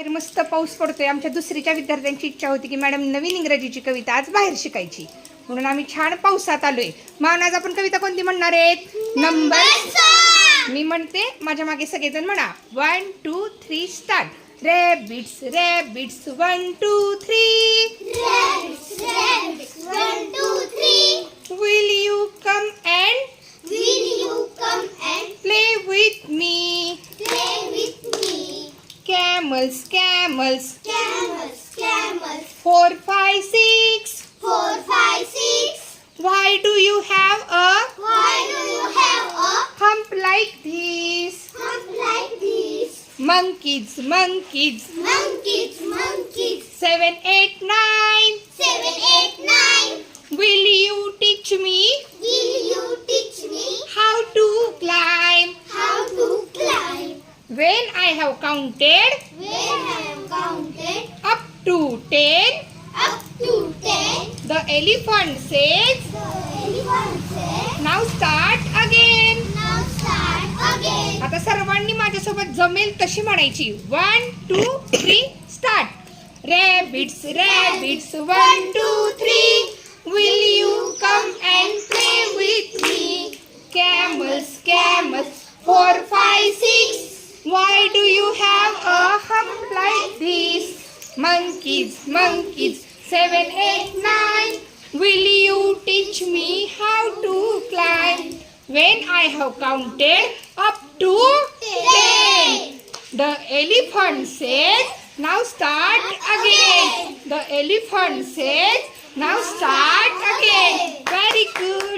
मस्त पाऊस पडतोय. आमच्या दुसरीच्या विद्यार्थ्यांची इच्छा होती की मॅडम नवीन इंग्रजीची कविता आज बाहेर शिकायची, म्हणून आम्ही छान पावसात आलोय. मग आज आपण कविता कोणती म्हणणार आहेत? नंबर. मी म्हणते, माझ्या मागे सगळेजण म्हणा. 1 2 3 start. Rabbit's rabbit's 1 2 3. Rabbits, rabbits, 1 2 3. Will you come and Will you come and play with me? play with me? Camels camels Camels, camels, 4 5 6. 4 5 6. Why do you have a Why do you have a hump like this? hump like this? Monkeys monkeys Monkeys, monkeys, 7 8 9. 7 8 9. Will you teach me Will you teach me how to climb? how to climb? When I have counted When I am counted up to 10, up to 10, the elephant says, the elephant said, now start again. now start again. आता सर्वांनी माझ्यासोबत जमेल तशी म्हणायची. 1 2 3 start. Rabbits rabbits 1 2 3. Will you come and play with me? Camels camels 4 5 6. Why do you have a hump like this? Monkeys monkeys 7 8 9. Will you teach me how to climb? When I have counted up to 10, the elephant says, now start again. The elephant says, now start again. Very good.